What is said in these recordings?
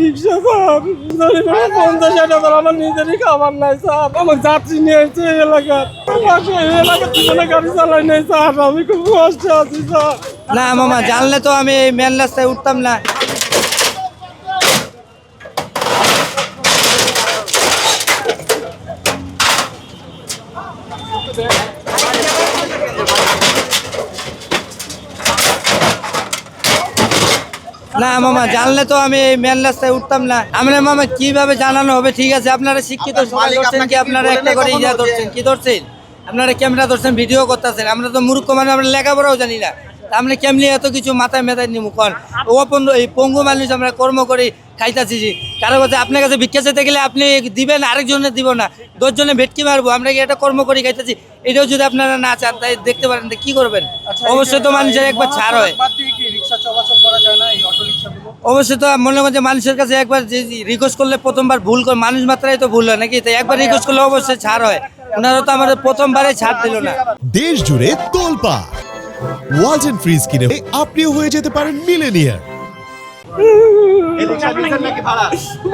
রিক্সা sir 50-60 আমার নিজেরই খাবার নাই স্যার। আমার যাত্রী নিয়ে এসেছে এই এলাকার জীবনে গাড়ি চালাই নাই স্যার। আমি খুব কষ্টে আছি স্যার। না মামা, জানলে তো আমি এই মেন রাস্তায় উঠতাম না। না মামা, জানলে তো আমি এই মেন রাস্তায় উঠতাম না। আমরা মামা কিভাবে জানানো হবে? ঠিক আছে, আপনারা শিক্ষিত সবাই ধরছেন কি, আপনারা একটা করে ইয়া ধরছেন কি ধরছেন, আপনারা ক্যামেরা ধরছেন, ভিডিও করতেছেন। আমরা তো মূর্খ মানে, আমরা লেখাপড়াও জানি না। আমরা কেমনি এত কিছু মাথায় মেথায় নিমু কন? এই পঙ্গু মানুষ আমরা কর্ম করি খাইতাছি। কারো কাছে আপনার কাছে ভিক্ষা চাইতে গেলে আপনি দিবেন, আরেকজনের দিব না, 10 জনে ভেটকি মারবো। আমরা কি এটা কর্ম করি খাইতেছি? এটাও যদি আপনারা না চান তাই দেখতে পারেন, কি করবেন? অবশ্যই তো মানুষের একবার ছাড় হয়। অবশ্যই তো মনে করেন যে মানুষের কাছে একবার রিকোয়েস্ট করলে প্রথমবার ভুল করে, মানুষ মাত্রাই তো ভুল হয় নাকি? তাই একবার রিকোয়েস্ট করলে অবশ্যই ছাড় হয়। ওনারা তো আমাদের প্রথমবারে ছাড় দিল না। দেশ জুড়ে তোলপা ওয়ালটন ফ্রিজ কিনে আপনিও হয়ে যেতে পারেন মিলেনিয়ার।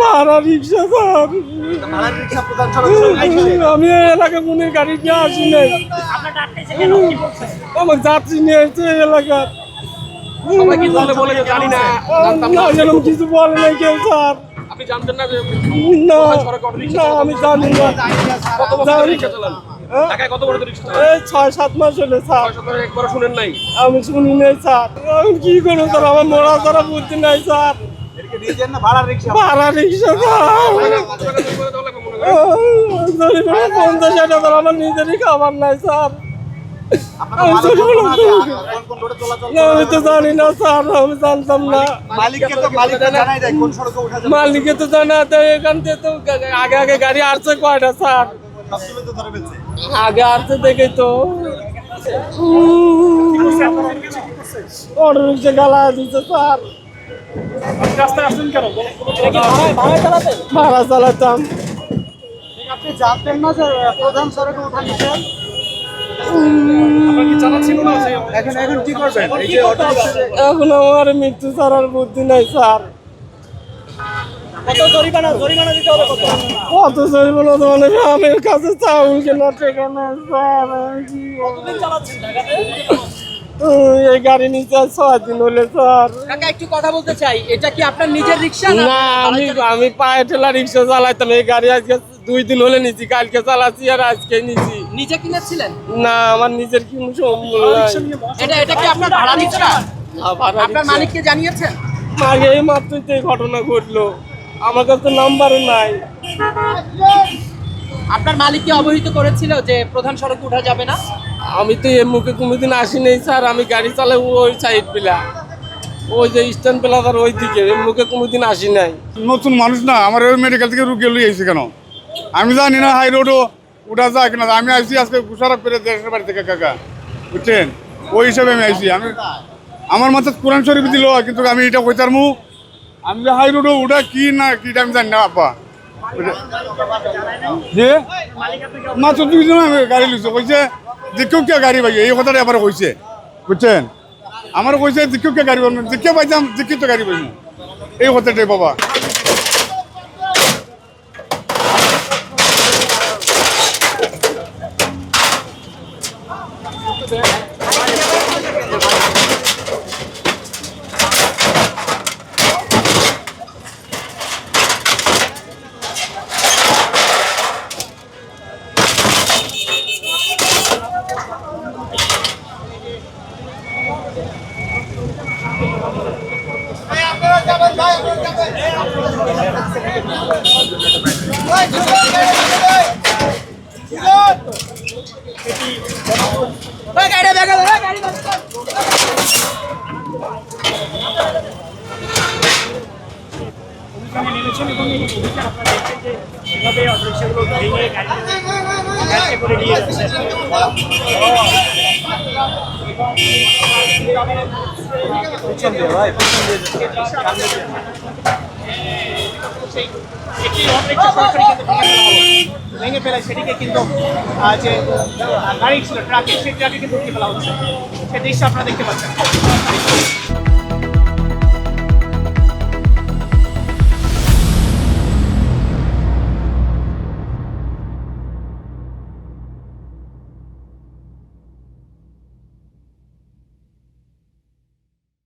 ভাড়া রিক্সা স্যার। আমি এই এলাকা কোনো গাড়ি নিয়ে আসি নাই। আমার যাত্রী নিয়ে এসেছে এই এলাকার। কিছু বলে নাই কেউ স্যার। না আমি জানি না। 6-7 মাস হলে স্যার। আমি শুনি নাই স্যার। আমি কি করবো স্যার? আমার মরা ছাড়া বুদ্ধি নাই স্যার। ভাড়া রিক্সা স্যার 50-60 আমার নিজেরই খাবার নাই স্যার। আমি তো জানি না স্যার, আমি জানতাম না। মালিককে তো জানা, এখান থেকে তো আগে গাড়ি আসছে কয়টা স্যার? আগে আসছে দেখে তো অটো রিক্সা গালা দিচ্ছে স্যার। ভাড়া চালাতাম। আপনি জানতেন না যে প্রধান সড়কে ওঠা নিষেধ? এখন কি করবেন? এখন আমার মৃত্যু ছাড়ার বুদ্ধি নাই স্যার। কত জরিমানা দিতে হবে? কত জরিমানা তো মানে আমার কাছে চাউল কেনা টাকা নাই স্যার। কতদিন চালাচ্ছেন ঢাকাতে? এই গাড়ি নিচে 6 দিন হলে স্যার। কাকা একটু কথা বলতে চাই, এটা কি আপনার নিজের রিক্সা? না, আমি পায়ে ঠেলা রিক্সা চালাইতাম। এই গাড়ি আজকে 2 দিন হলে নিছি, কালকে চালাচ্ছি আর আজকে নিছি। নিজে কিনেছিলেন? না, আমার নিজের কি সম্ভব নাই। এটা কি আপনার ভাড়া রিক্সা? ভাড়া আপনার রিক্সা। মালিককে জানিয়েছেন? আগে এই মাত্রই তো এই ঘটনা ঘটলো, আমার কাছে তো নাম্বার নাই। আপনার মালিককে অবহিত করেছিল যে প্রধান সড়কে ওঠা যাবে না? আমি তো এর মুখে কোনোদিন আসি নাই স্যার। আমি গাড়ি চালাই ওই সাইড পেলা, ওই যে স্ট্যান্ড পেলাদার ওই দিকে, এর মুখে কোনোদিন আসি নাই। নতুন মানুষ না, আমার ওই মেডিকেল থেকে রুগী লই আইছি কেন আমি জানি না। হাই রোডও উঠা যায় কিনা। আমি আইছি আজকে কুসারক করে দেশের বাড়ি থেকে কাকা, বুঝছেন? ওই হিসাবে আমি আইছি। আমার মাথায় কোরআন শরীফ দিল, কিন্তু আমি এটা কইতার মু আমি যে হাই রোডও উঠা কি না কি আমি জানি না। আপা যে মাত্র 2 জন আমি গাড়ি লইছে, কইছে দেখেও কে গাড়ি পাই, এই কথাটা আবার কইছে, বুঝছেন? আমার কইছে দেখেও কে গাড়ি পাবো, দেখে পাইতাম দেখি তো গাড়ি পাইব, এই কথাটাই বাবা। ভেঙে ফেলে সেটিকে কিন্তু যে গাড়ি ছিল ট্রাকে, সেই ট্রাকে কিন্তু উঠে ফেলা হচ্ছে। সেই দৃশ্য আপনারা দেখতে পাচ্ছেন।